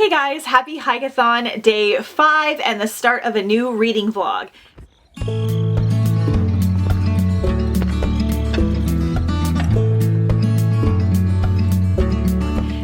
Hey guys, happy Hikeathon day 5 and the start of a new reading vlog.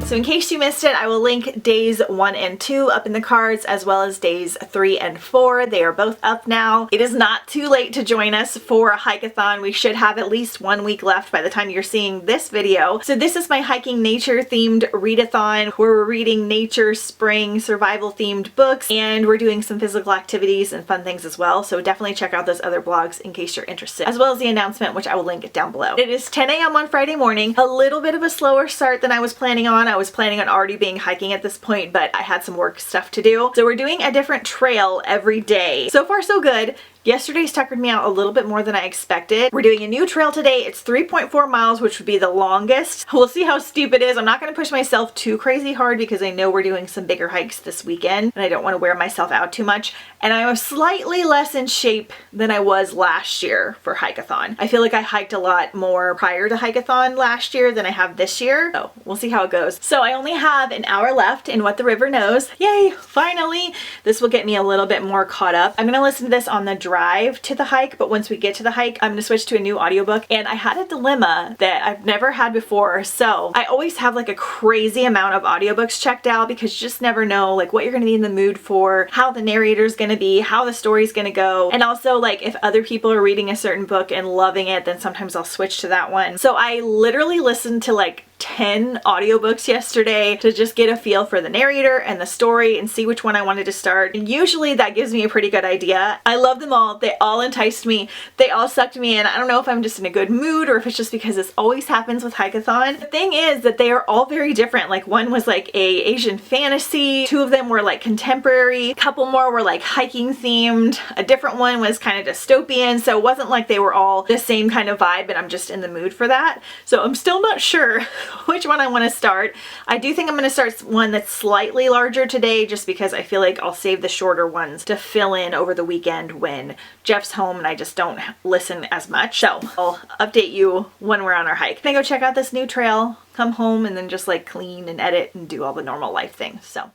So in case you missed it, I will link days 1 and 2 up in the cards, as well as days 3 and 4. They are both up now. It is not too late to join us for a hikeathon. We should have at least 1 week left by the time you're seeing this video. So this is my hiking nature themed readathon, where we're reading nature, spring, survival themed books, and we're doing some physical activities and fun things as well. So definitely check out those other blogs in case you're interested, as well as the announcement, which I will link down below. It is 10 a.m. on Friday morning, a little bit of a slower start than I was planning on. I was planning on already being hiking at this point, but I had some work stuff to do. So we're doing a different trail every day. So far so good. Yesterday's tuckered me out a little bit more than I expected. We're doing a new trail today. It's 3.4 miles, which would be the longest. We'll see how steep it is. I'm not going to push myself too crazy hard because I know we're doing some bigger hikes this weekend and I don't want to wear myself out too much. And I'm slightly less in shape than I was last year for Hikeathon. I feel like I hiked a lot more prior to Hikeathon last year than I have this year. So we'll see how it goes. So I only have an hour left in What the River Knows. Yay, finally! This will get me a little bit more caught up. I'm going to listen to this on the drive to the hike, but once we get to the hike, I'm going to switch to a new audiobook. And I had a dilemma that I've never had before. So I always have like a crazy amount of audiobooks checked out because you just never know like what you're going to be in the mood for, how the narrator's going to be, how the story's going to go. And also like if other people are reading a certain book and loving it, then sometimes I'll switch to that one. So I literally listened to like 10 audiobooks yesterday to just get a feel for the narrator and the story and see which one I wanted to start. And usually that gives me a pretty good idea. I love them all. They all enticed me. They all sucked me in. I don't know if I'm just in a good mood or if it's just because this always happens with Hikeathon. The thing is that they are all very different. Like one was like a Asian fantasy. 2 of them were like contemporary. A couple more were like hiking themed. A different one was kind of dystopian. So it wasn't like they were all the same kind of vibe, and I'm just in the mood for that. So I'm still not sure which one I want to start. I do think I'm going to start one that's slightly larger today just because I feel like I'll save the shorter ones to fill in over the weekend when Jeff's home and I just don't listen as much. So I'll update you when we're on our hike. I'm gonna go check out this new trail, come home, and then just like clean and edit and do all the normal life things. So.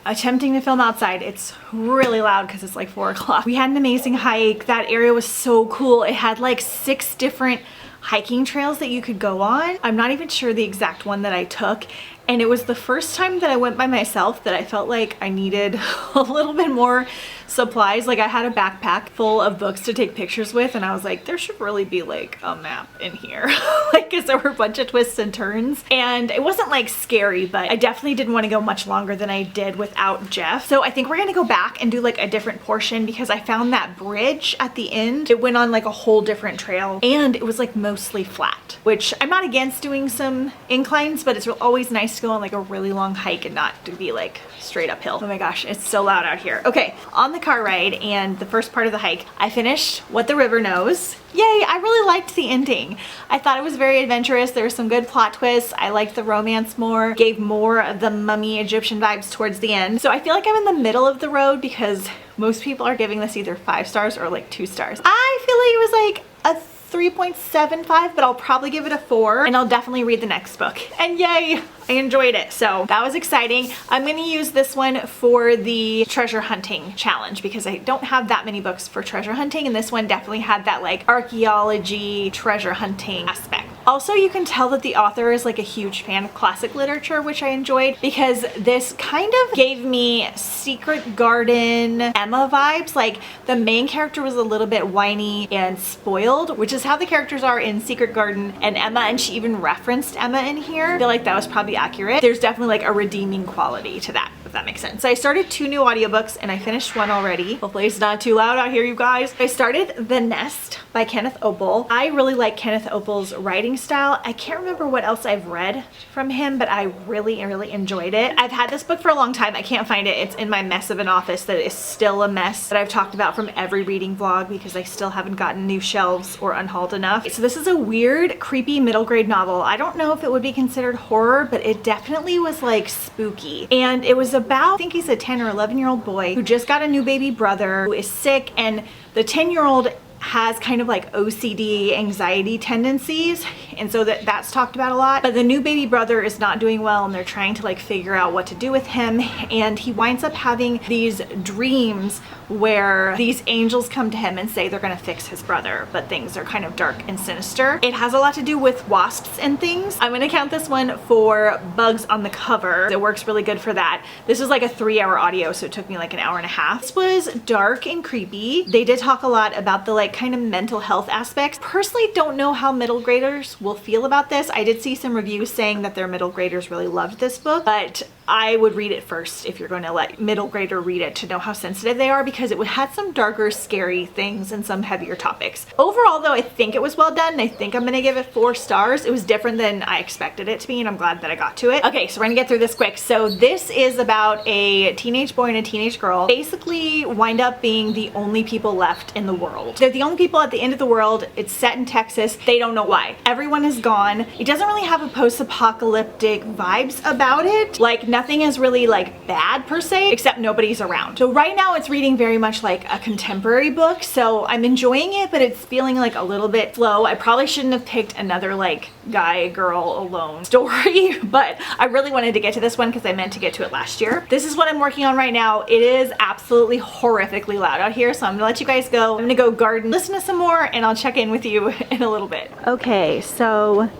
Attempting to film outside. It's really loud because it's like 4 o'clock. We had an amazing hike. That area was so cool. It had like 6 different hiking trails that you could go on. I'm not even sure the exact one that I took, And it was the first time that I went by myself that I felt like I needed a little bit more supplies. Like I had a backpack full of books to take pictures with, and I was like, there should really be like a map in here. Like, cause there were a bunch of twists and turns, and it wasn't like scary, but I definitely didn't want to go much longer than I did without Jeff. So I think we're gonna go back and do like a different portion, because I found that bridge at the end. It went on like a whole different trail, and it was like mostly flat, which I'm not against doing some inclines, but it's always nice to go on like a really long hike and not to be like straight uphill. Oh my gosh, it's so loud out here. Okay, on the car ride and the first part of the hike, I finished What the River Knows. Yay, I really liked the ending. I thought it was very adventurous. There were some good plot twists. I liked the romance more, gave more of the mummy Egyptian vibes towards the end. So I feel like I'm in the middle of the road, because most people are giving this either 5 stars or like 2 stars. I feel like it was like a 3.75, but I'll probably give it a 4, and I'll definitely read the next book. And yay, I enjoyed it. So that was exciting. I'm going to use this one for the treasure hunting challenge, because I don't have that many books for treasure hunting, and this one definitely had that like archaeology treasure hunting aspect. Also, you can tell that the author is like a huge fan of classic literature, which I enjoyed, because this kind of gave me Secret Garden Emma vibes. Like the main character was a little bit whiny and spoiled, which is how the characters are in Secret Garden and Emma, and she even referenced Emma in here. I feel like that was probably accurate. There's definitely like a redeeming quality to that, if that makes sense. So I started 2 new audiobooks, and I finished one already. Hopefully it's not too loud out here, you guys. I started The Nest by Kenneth Opel. I really like Kenneth Opel's writing style. I can't remember what else I've read from him, but I really enjoyed it. I've had this book for a long time. I can't find it. It's in my mess of an office that is still a mess that I've talked about from every reading vlog, because I still haven't gotten new shelves or unhauled enough. So this is a weird, creepy middle grade novel. I don't know if it would be considered horror, but it definitely was like spooky. And it was about, I think he's a 10 or 11-year-old boy who just got a new baby brother who is sick, and the 10-year-old has kind of like OCD anxiety tendencies, and so that's talked about a lot. But the new baby brother is not doing well, and they're trying to like figure out what to do with him, and he winds up having these dreams where these angels come to him and say they're gonna fix his brother, but things are kind of dark and sinister. It has a lot to do with wasps and things. I'm gonna count this one for bugs on the cover. It works really good for that. This is like a 3-hour audio, so it took me like an hour and a half. This was dark and creepy. They did talk a lot about the like kind of mental health aspects. Personally, don't know how middle graders will feel about this. I did see some reviews saying that their middle graders really loved this book, but I would read it first if you're going to let middle grader read it to know how sensitive they are, because it had some darker, scary things and some heavier topics. Overall though, I think it was well done, and I think I'm gonna give it 4 stars. It was different than I expected it to be, and I'm glad that I got to it. Okay, so we're gonna get through this quick. So this is about a teenage boy and a teenage girl basically wind up being the only people left in the world. They're the only people at the end of the world. It's set in Texas. They don't know why. Everyone is gone. It doesn't really have a post-apocalyptic vibes about it. Like nothing is really like bad per se, except nobody's around. So right now it's reading very much like a contemporary book, so I'm enjoying it, but it's feeling like a little bit slow. I probably shouldn't have picked another like guy girl alone story, but I really wanted to get to this one because I meant to get to it last year. This is what I'm working on right now. It is absolutely horrifically loud out here, so I'm gonna let you guys go. I'm gonna go garden, listen to some more, and I'll check in with you in a little bit. Okay, so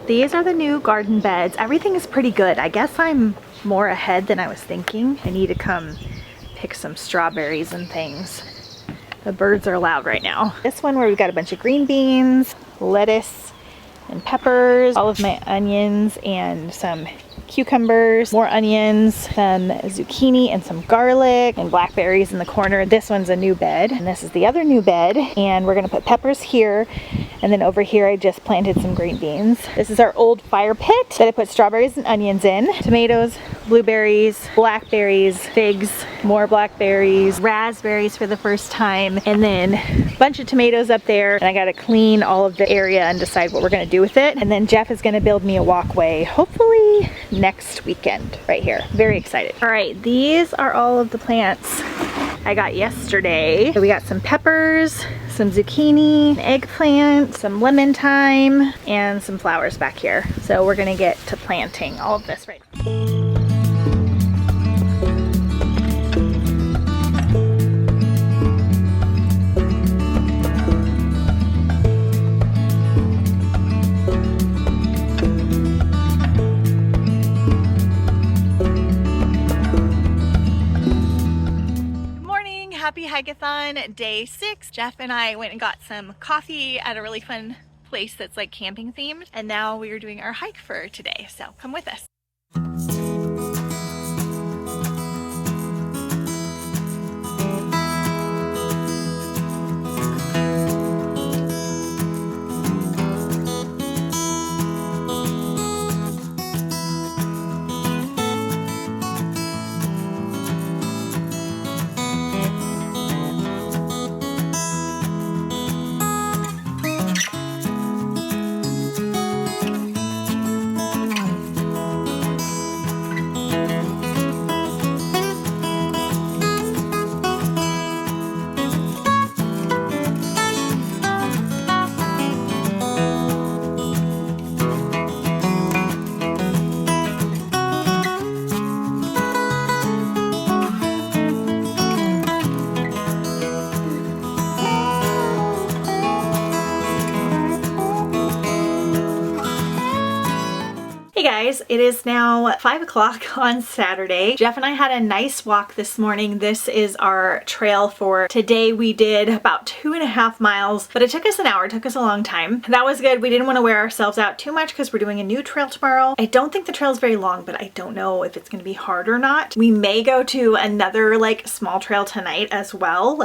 these are the new garden beds. Everything is pretty good. I guess I'm more ahead than I was thinking. I need to come pick some strawberries and things. The birds are loud right now. This one where we've got a bunch of green beans, lettuce, and peppers, all of my onions and some cucumbers, more onions, some zucchini and some garlic, and blackberries in the corner. This one's a new bed, and this is the other new bed, and we're gonna put peppers here, and then over here I just planted some green beans. This is our old fire pit that I put strawberries and onions in. Tomatoes, blueberries, blackberries, figs, more blackberries, raspberries for the first time, and then a bunch of tomatoes up there, and I gotta clean all of the area and decide what we're gonna do with it. And then Jeff is gonna build me a walkway, hopefully next weekend right here. Very excited. All right, these are all of the plants I got yesterday. So we got some peppers, some zucchini, an eggplant, some lemon thyme, and some flowers back here. So we're gonna get to planting all of this right now. Hikeathon day 6. Jeff and I went and got some coffee at a really fun place that's like camping themed, and now we are doing our hike for today, so come with us. Hey guys, it is now 5 o'clock on Saturday. Jeff and I had a nice walk this morning. This is our trail for today. We did about 2.5 miles, but it took us an hour. It took us a long time. That was good. We didn't want to wear ourselves out too much because we're doing a new trail tomorrow. I don't think the trail is very long, but I don't know if it's going to be hard or not. We may go to another like small trail tonight as well.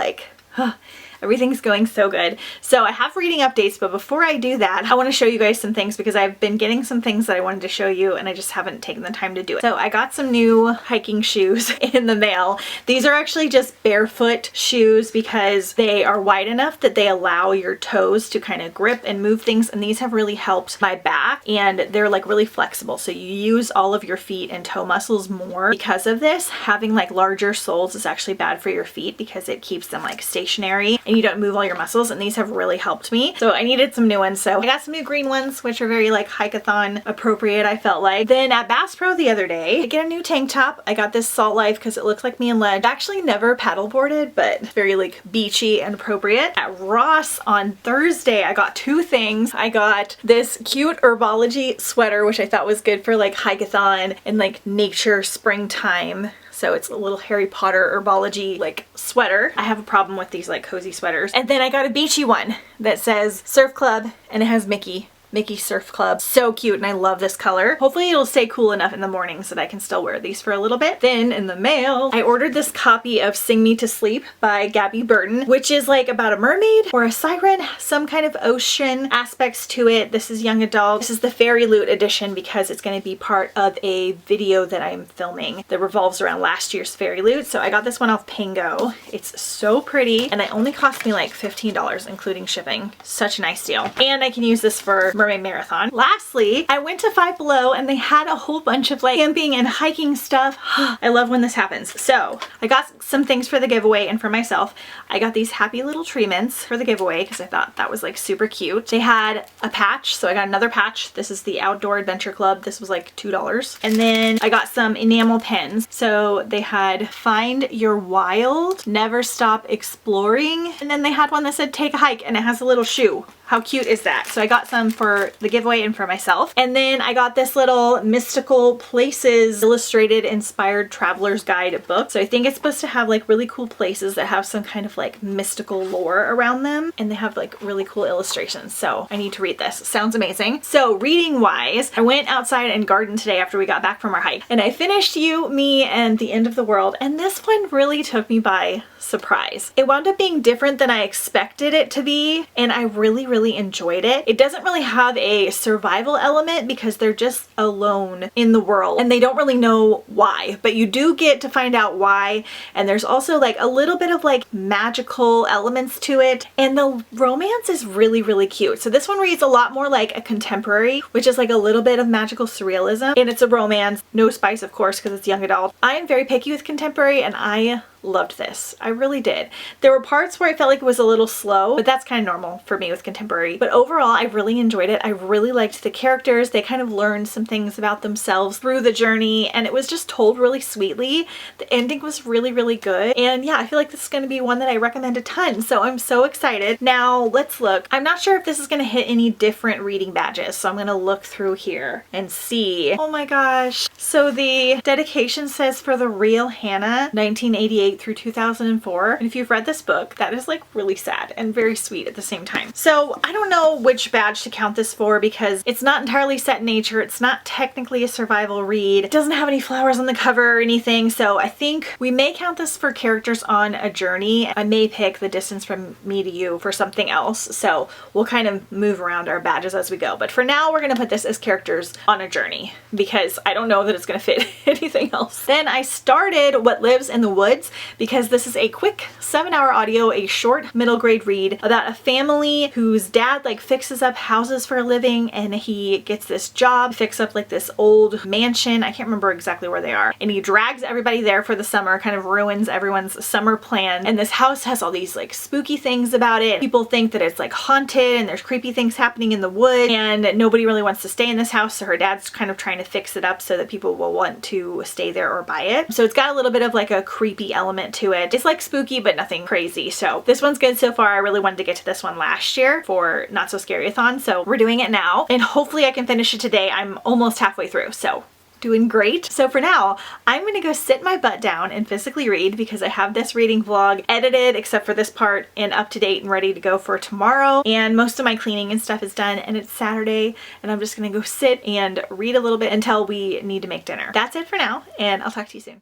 Everything's going so good. So I have reading updates, but before I do that, I want to show you guys some things because I've been getting some things that I wanted to show you and I just haven't taken the time to do it. So I got some new hiking shoes in the mail. These are actually just barefoot shoes because they are wide enough that they allow your toes to kind of grip and move things, and these have really helped my back, and they're like really flexible. So you use all of your feet and toe muscles more because of this. Having like larger soles is actually bad for your feet because it keeps them like stationary and you don't move all your muscles, and these have really helped me. So I needed some new ones, so I got some new green ones which are very like hike-a-thon appropriate, I felt like. Then at Bass Pro the other day, I get a new tank top. I got this Salt Life because it looks like me and Ledge. I actually never paddleboarded, but very like beachy and appropriate. At Ross on Thursday I got two things. I got this cute Herbology sweater which I thought was good for like hike-a-thon and like nature springtime. So it's a little Harry Potter Herbology like sweater. I have a problem with these like cozy sweaters. And then I got a beachy one that says Surf Club and it has Mickey Surf Club. So cute, and I love this color. Hopefully it'll stay cool enough in the morning so that I can still wear these for a little bit. Then in the mail, I ordered this copy of Sing Me to Sleep by Gabby Burton, which is like about a mermaid or a siren, some kind of ocean aspects to it. This is young adult. This is the Fairy Loot edition because it's going to be part of a video that I'm filming that revolves around last year's Fairy Loot. So I got this one off Pango. It's so pretty, and it only cost me like $15 including shipping. Such a nice deal. And I can use this for Mermaid Marathon. Lastly, I went to Five Below and they had a whole bunch of like camping and hiking stuff. I love when this happens. So I got some things for the giveaway and for myself. I got these happy little tree mints for the giveaway because I thought that was like super cute. They had a patch, so I got another patch. This is the Outdoor Adventure Club. This was like $2. And then I got some enamel pens. So they had Find Your Wild, Never Stop Exploring, and then they had one that said Take a Hike, and it has a little shoe. How cute is that? So I got some for the giveaway and for myself. And then I got this little Mystical Places Illustrated Inspired Traveler's Guide book. So I think it's supposed to have like really cool places that have some kind of like mystical lore around them. And they have like really cool illustrations. So I need to read this. Sounds amazing. So reading wise, I went outside and gardened today after we got back from our hike. And I finished You, Me, and The End of the World. And this one really took me by surprise. It wound up being different than I expected it to be, and I really enjoyed it. It doesn't really have a survival element because they're just alone in the world and they don't really know why, but you do get to find out why. And there's also like a little bit of like magical elements to it, and the romance is really cute. So this one reads a lot more like a contemporary, which is like a little bit of magical surrealism, and it's a romance. No spice, of course, because it's young adult. I am very picky with contemporary, and I loved this. I really did. There were parts where I felt like it was a little slow, but that's kind of normal for me with contemporary. But overall, I really enjoyed it. I really liked the characters. They kind of learned some things about themselves through the journey, and it was just told really sweetly. The ending was really good. And yeah, I feel like this is going to be one that I recommend a ton. So I'm so excited. Now let's look. I'm not sure if this is going to hit any different reading badges, so I'm going to look through here and see. Oh my gosh. So the dedication says, for the real Hannah, 1988 2008 through 2004. And if you've read this book, that is like really sad and very sweet at the same time. So I don't know which badge to count this for because it's not entirely set in nature. It's not technically a survival read. It doesn't have any flowers on the cover or anything. So I think we may count this for characters on a journey. I may pick The Distance from Me to You for something else. So we'll kind of move around our badges as we go. But for now, we're going to put this as characters on a journey because I don't know that it's going to fit anything else. Then I started What Lives in the Woods because this is a quick 7-hour audio, a short middle grade read about a family whose dad like fixes up houses for a living, and he gets this job, fix up like this old mansion. I can't remember exactly where they are. And he drags everybody there for the summer, kind of ruins everyone's summer plan. And this house has all these like spooky things about it. People think that it's like haunted and there's creepy things happening in the woods, and nobody really wants to stay in this house. So her dad's kind of trying to fix it up so that people will want to stay there or buy it. So it's got a little bit of like a creepy element to it. It's like spooky, but nothing crazy. So this one's good so far. I really wanted to get to this one last year for Not So Scary-a-thon. So we're doing it now and hopefully I can finish it today. I'm almost halfway through. So doing great. So for now, I'm going to go sit my butt down and physically read because I have this reading vlog edited except for this part and up to date and ready to go for tomorrow. And most of my cleaning and stuff is done and it's Saturday and I'm just going to go sit and read a little bit until we need to make dinner. That's it for now and I'll talk to you soon.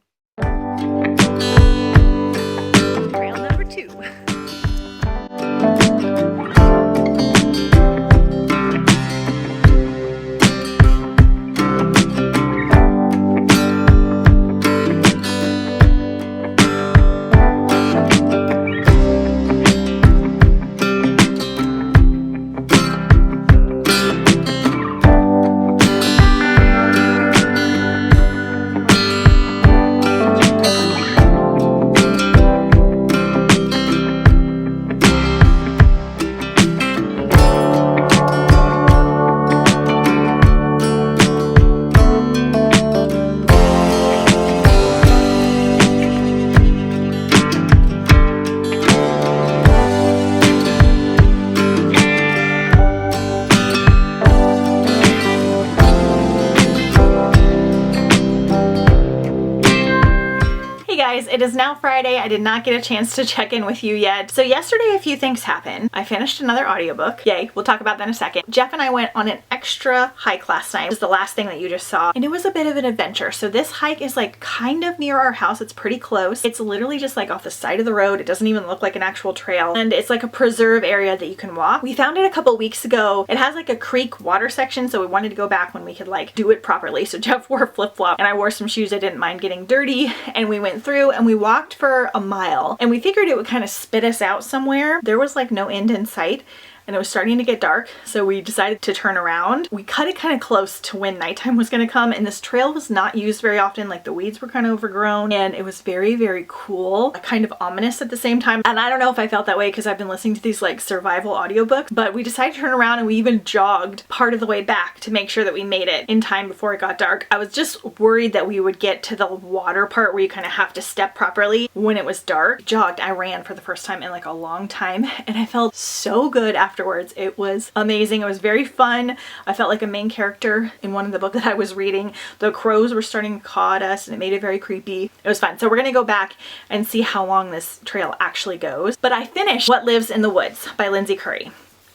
Trail number 2. It is now Friday. I did not get a chance to check in with you yet. So yesterday a few things happened. I finished another audiobook. Yay, we'll talk about that in a second. Jeff and I went on an extra hike last night. This is the last thing that you just saw. And it was a bit of an adventure. So this hike is like kind of near our house. It's pretty close. It's literally just like off the side of the road. It doesn't even look like an actual trail. And it's like a preserve area that you can walk. We found it a couple weeks ago. It has like a creek water section. So we wanted to go back when we could like do it properly. So Jeff wore flip-flop and I wore some shoes I didn't mind getting dirty. And we went through and we walked for a mile and we figured it would kind of spit us out somewhere. There was like no end in sight. And it was starting to get dark, so we decided to turn around. We cut it kind of close to when nighttime was going to come, and this trail was not used very often. Like the weeds were kind of overgrown, and it was very, very cool, kind of ominous at the same time. And I don't know if I felt that way because I've been listening to these like survival audiobooks, but we decided to turn around and we even jogged part of the way back to make sure that we made it in time before it got dark. I was just worried that we would get to the water part where you kind of have to step properly when it was dark. Jogged, I ran for the first time in like a long time, and I felt so good afterwards. It was amazing. It was very fun. I felt like a main character in one of the books that I was reading. The crows were starting to caw at us and it made it very creepy. It was fun. So we're going to go back and see how long this trail actually goes. But I finished What Lives in the Woods by Lindsay Curry.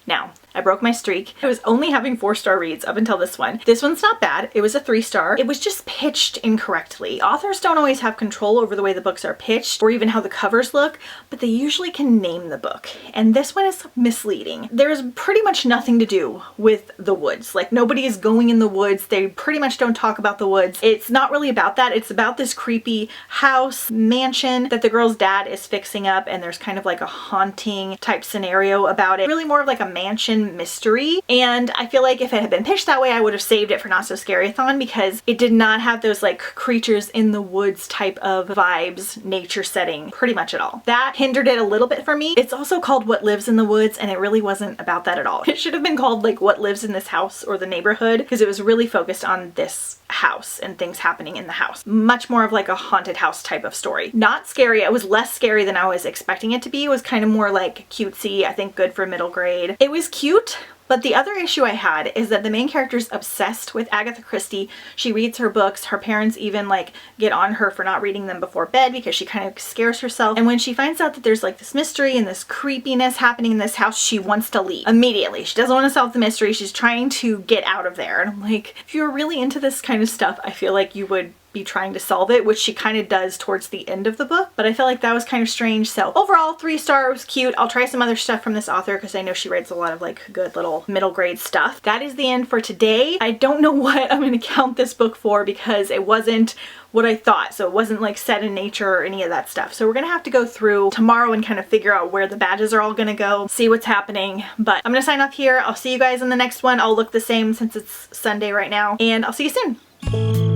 Now, I broke my streak. I was only having 4-star reads up until this one. This one's not bad. It was a 3-star. It was just pitched incorrectly. Authors don't always have control over the way the books are pitched or even how the covers look, but they usually can name the book. And this one is misleading. There's pretty much nothing to do with the woods. Like nobody is going in the woods. They pretty much don't talk about the woods. It's not really about that. It's about this creepy house, mansion that the girl's dad is fixing up, and there's kind of like a haunting type scenario about it. Really more of like a mansion mystery, and I feel like if it had been pitched that way I would have saved it for Not So Scary-a-thon because it did not have those like creatures in the woods type of vibes, nature setting pretty much at all. That hindered it a little bit for me. It's also called What Lives in the Woods and it really wasn't about that at all. It should have been called like What Lives in This House or the Neighborhood because it was really focused on this house and things happening in the house. Much more of like a haunted house type of story. Not scary. It was less scary than I was expecting it to be. It was kind of more like cutesy. I think good for middle grade. It was cute, But the other issue I had is that the main character's obsessed with Agatha Christie. She reads her books. Her parents even like get on her for not reading them before bed because she kind of scares herself. And when she finds out that there's like this mystery and this creepiness happening in this house, she wants to leave immediately. She doesn't want to solve the mystery. She's trying to get out of there. And I'm like, if you're really into this kind of stuff, I feel like you would be trying to solve it, which she kind of does towards the end of the book, but I felt like that was kind of strange. So overall, 3 stars, cute. I'll try some other stuff from this author because I know she writes a lot of like good little middle grade stuff. That is the end for today. I don't know what I'm going to count this book for because it wasn't what I thought. So it wasn't like set in nature or any of that stuff. So we're gonna have to go through tomorrow and kind of figure out where the badges are all gonna go, see what's happening. But I'm gonna sign off here. I'll see you guys in the next one. I'll look the same since it's Sunday right now, and I'll see you soon.